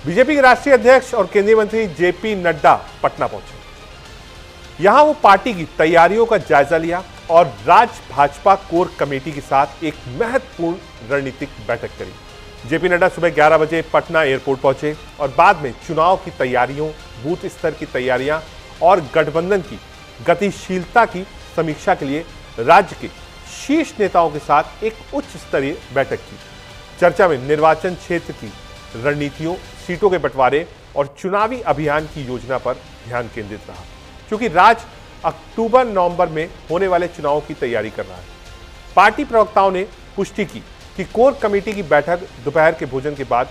BJP के राष्ट्रीय अध्यक्ष और केंद्रीय मंत्री जेपी नड्डा पटना पहुंचे। यहां वो पार्टी की तैयारियों का जायजा लिया और राज्य भाजपा कोर कमेटी के साथ एक महत्वपूर्ण रणनीतिक बैठक करी। जेपी नड्डा सुबह 11 बजे पटना एयरपोर्ट पहुंचे और बाद में चुनाव की तैयारियों, बूथ स्तर की तैयारियां और गठबंधन की गतिशीलता की समीक्षा के लिए राज्य के शीर्ष नेताओं के साथ एक उच्च स्तरीय बैठक की। चर्चा में निर्वाचन क्षेत्र की रणनीतियों, सीटों के बंटवारे और चुनावी अभियान की योजना पर ध्यान केंद्रित रहा, क्योंकि राज्य अक्टूबर-नवंबर में होने वाले चुनावों की तैयारी कर रहा है। पार्टी प्रवक्ताओं ने पुष्टि की कि कोर कमेटी की बैठक दोपहर के भोजन के बाद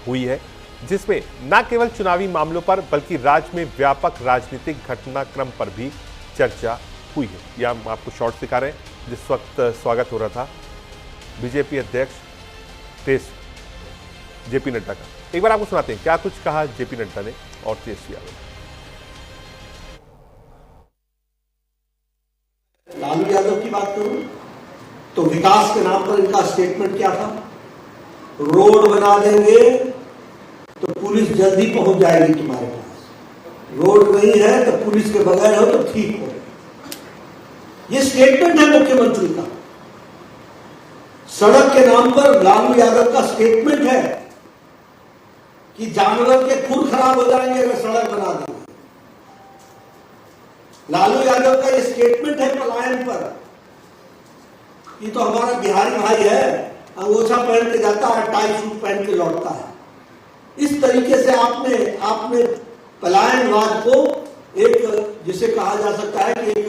हुई है, जिसमें न केवल चुनावी मामलों पर बल्कि राज्य में व्यापक राजनीतिक घटनाक्रम पर भी चर्चा हुई है। यह हम आपको शॉर्ट दिखा रहे हैं, जिस वक्त स्वागत हो रहा था बीजेपी अध्यक्ष जेपी नड्डा का। एक बार आपको सुनाते हैं क्या कुछ कहा जेपी नड्डा ने और तेजस्वी यादव ने। लालू यादव की बात करूं तो विकास के नाम पर इनका स्टेटमेंट क्या था? रोड बना देंगे तो पुलिस जल्दी पहुंच जाएगी तुम्हारे पास, रोड नहीं है तो पुलिस के बगैर हो तो ठीक हो। यह स्टेटमेंट है मुख्यमंत्री का। सड़क के नाम पर लालू यादव का स्टेटमेंट है कि जानवर के खुर खराब हो जाएंगे अगर सड़क बना देंगे। लालू यादव का ये स्टेटमेंट है पलायन पर। ये तो हमारा बिहारी भाई है, अंगोछा पहन के जाता है, टाई सूट पहन के लौटता है। इस तरीके से आपने पलायनवाद को एक, जिसे कहा जा सकता है कि एक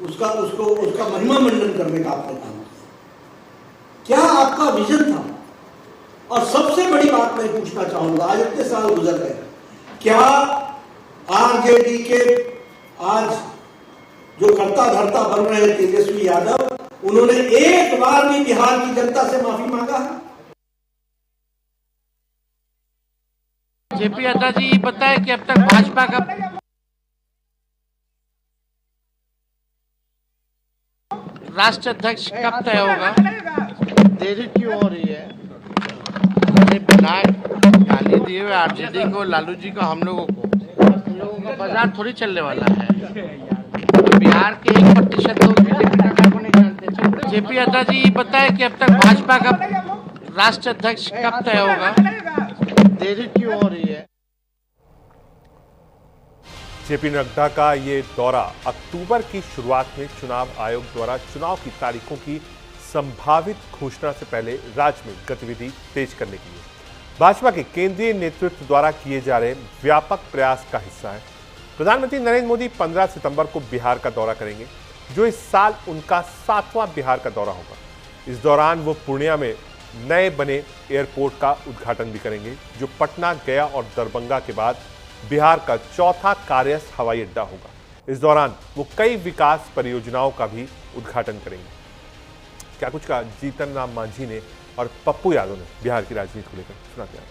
उसका महिमा मंडन करने का आपने काम किया। क्या आपका विजन था? और सबसे बड़ी बात मैं पूछना चाहूंगा, आज इतने साल गुजर गए, क्या आरजेडी के आज जो करता धरता बन रहे हैं तेजस्वी यादव, उन्होंने एक बार भी बिहार की जनता से माफी मांगा है? जेपी नड्डा जी बताए कि अब तक भाजपा का राष्ट्रीय अध्यक्ष कब तय होगा? देरी क्यों हो रही है? बिना गाली दिए हुए आरजेडी को, लालू जी को, हम लोगों का बाजार थोड़ी चलने वाला है। बिहार के 1% लोग बीजेपी नड्डा को नहीं जानते। जेपी नड्डा जी बताए कि अब तक भाजपा का राष्ट्रीय अध्यक्ष कब तय होगा? देरी क्यों हो रही है? जेपी नड्डा का ये दौरा अक्टूबर की शुरुआत में चुनाव आयोग द्वारा चुनाव की तारीखों की संभावित घोषणा से पहले राज्य में गतिविधि तेज करने के लिए भाजपा के केंद्रीय नेतृत्व द्वारा किए जा रहे व्यापक प्रयास का हिस्सा है। प्रधानमंत्री नरेंद्र मोदी 15 सितंबर को बिहार का दौरा करेंगे, जो इस साल उनका 7वां बिहार का दौरा होगा। इस दौरान वो पूर्णिया में नए बने एयरपोर्ट का उद्घाटन भी करेंगे, जो पटना, गया और दरभंगा के बाद बिहार का चौथा कार्यस्थ हवाई अड्डा होगा। इस दौरान वो कई विकास परियोजनाओं का भी उद्घाटन करेंगे। क्या कुछ कहा जीतन राम मांझी ने और पप्पू यादव ने बिहार की राजनीति को लेकर, सुनाते हैं।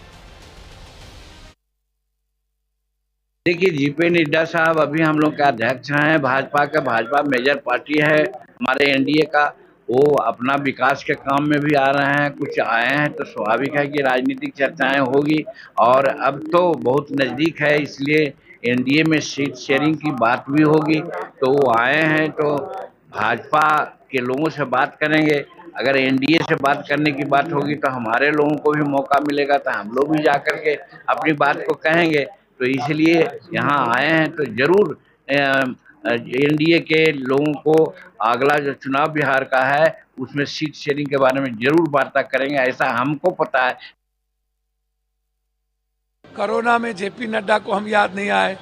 देखिए, जेपी नड्डा साहब अभी हम लोग के अध्यक्ष हैं, भाजपा मेजर पार्टी है हमारे एनडीए का। वो अपना विकास के काम में भी आ रहे हैं, कुछ आए हैं तो स्वाभाविक है कि राजनीतिक चर्चाएं होगी। और अब तो बहुत नज़दीक है, इसलिए एनडीए में सीट शेयरिंग की बात भी होगी। तो वो आए हैं तो भाजपा के लोगों से बात करेंगे। अगर एनडीए से बात करने की बात होगी तो हमारे लोगों को भी मौका मिलेगा, तो हम लोग भी जा करके अपनी बात को कहेंगे। तो इसलिए यहाँ आए हैं तो जरूर एनडीए के लोगों को अगला जो चुनाव बिहार का है उसमें सीट शेयरिंग के बारे में जरूर वार्ता करेंगे, ऐसा हमको पता है। कोरोना में जेपी नड्डा को हम याद नहीं आए,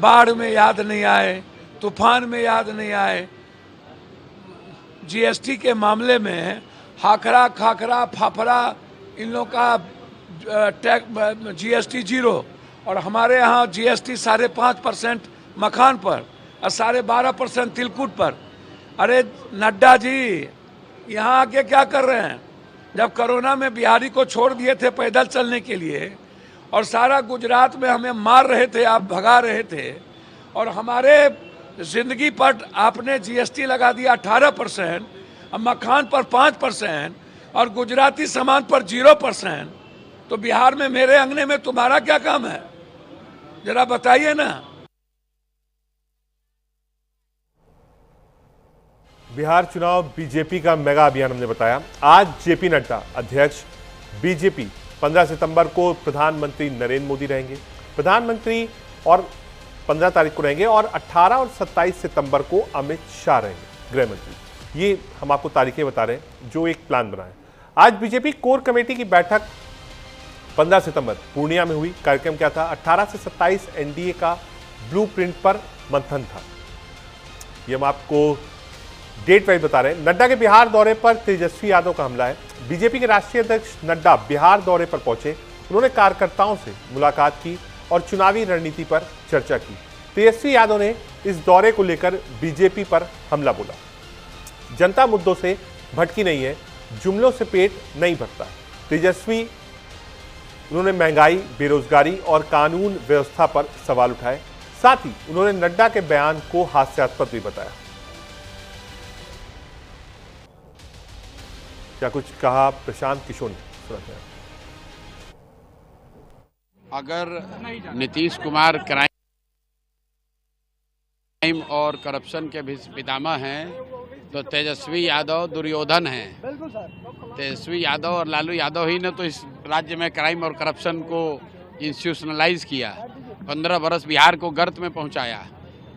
बाढ़ में याद नहीं आए, तूफान में याद नहीं आए, जीएसटी के मामले में हाकरा खाकरा फाफरा इन लोगों का जीएसटी 0 और हमारे यहाँ जीएसटी 5.5% मखान पर और 12.5% तिलकुट पर। अरे नड्डा जी यहाँ आके क्या कर रहे हैं? जब कोरोना में बिहारी को छोड़ दिए थे पैदल चलने के लिए और सारा गुजरात में हमें मार रहे थे, आप भगा रहे थे, और हमारे जिंदगी पर आपने जीएसटी लगा दिया 18%, मखान पर 5% और गुजराती सामान पर 0%। तो बिहार में मेरे अंगने में तुम्हारा क्या काम है, जरा बताइए ना। बिहार चुनाव बीजेपी का मेगा अभियान हमने बताया। आज जेपी नड्डा अध्यक्ष बीजेपी 15 सितंबर को प्रधानमंत्री नरेंद्र मोदी रहेंगे, प्रधानमंत्री और 15 तारीख को रहेंगे, और 18 और 27 सितंबर को अमित शाह रहेंगे गृह मंत्री। ये हम आपको तारीखें बता रहे हैं जो एक प्लान बना है। आज बीजेपी कोर कमेटी की बैठक 15 सितंबर पूर्णिया में हुई। कार्यक्रम क्या था? 18 से 27 एनडीए का ब्लूप्रिंट पर मंथन था। ये हम आपको डेट वाइज बता रहे हैं। नड्डा के बिहार दौरे पर तेजस्वी यादव का हमला है। बीजेपी के राष्ट्रीय अध्यक्ष नड्डा बिहार दौरे पर पहुंचे। उन्होंने कार्यकर्ताओं से मुलाकात की और चुनावी रणनीति पर चर्चा की। तेजस्वी यादव ने इस दौरे को लेकर बीजेपी पर हमला बोला। जनता मुद्दों से भटकी नहीं है, जुमलों से पेट नहीं भरता। तेजस्वी उन्होंने महंगाई, बेरोजगारी और कानून व्यवस्था पर सवाल उठाए। साथ ही उन्होंने नड्डा के बयान को हास्यास्पद भी बताया। क्या कुछ कहा प्रशांत किशोर ने, सुनते हैं। अगर नीतीश कुमार क्राइम और करप्शन के भी पितामह हैं तो तेजस्वी यादव दुर्योधन हैं। तेजस्वी यादव और लालू यादव ही ने तो इस राज्य में क्राइम और करप्शन को इंस्टीट्यूशनलाइज किया, 15 बरस बिहार को गर्त में पहुंचाया।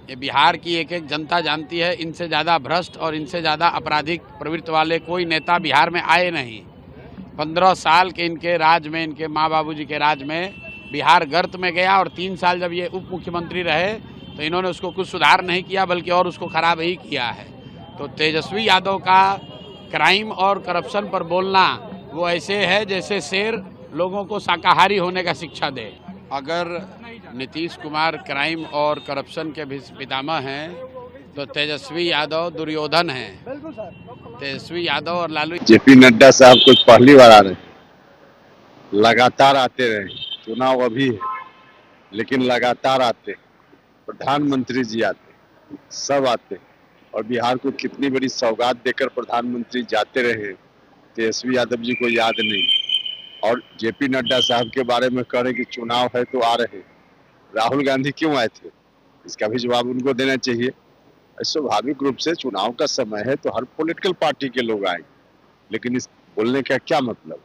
ये बिहार की एक एक जनता जानती है, इनसे ज़्यादा भ्रष्ट और इनसे ज़्यादा आपराधिक प्रवृत्ति वाले कोई नेता बिहार में आए नहीं। 15 साल के इनके राज में, इनके माँ बाबूजी के राज में बिहार गर्त में गया, और 3 साल जब ये उप मुख्यमंत्री रहे तो इन्होंने उसको कुछ सुधार नहीं किया बल्कि और उसको खराब ही किया है। तो तेजस्वी यादव का क्राइम और करप्शन पर बोलना वो ऐसे है जैसे शेर लोगों को शाकाहारी होने का शिक्षा दे। अगर नीतीश कुमार क्राइम और करप्शन के भी पितामह हैं तो तेजस्वी यादव दुर्योधन हैं। तेजस्वी यादव और लालू जेपी नड्डा साहब कुछ पहली बार आ रहे हैं, लगातार आते रहे। चुनाव अभी है लेकिन लगातार आते, प्रधानमंत्री जी आते, सब आते, और बिहार को कितनी बड़ी सौगात देकर प्रधानमंत्री जाते रहे, तेजस्वी यादव जी को याद नहीं। और जेपी नड्डा साहब के बारे में कह रहे कि चुनाव है तो आ रहे, राहुल गांधी क्यों आए थे, इसका भी जवाब उनको देना चाहिए। स्वाभाविक रूप से चुनाव का समय है तो हर पॉलिटिकल पार्टी के लोग आए, लेकिन इस बोलने का क्या मतलब?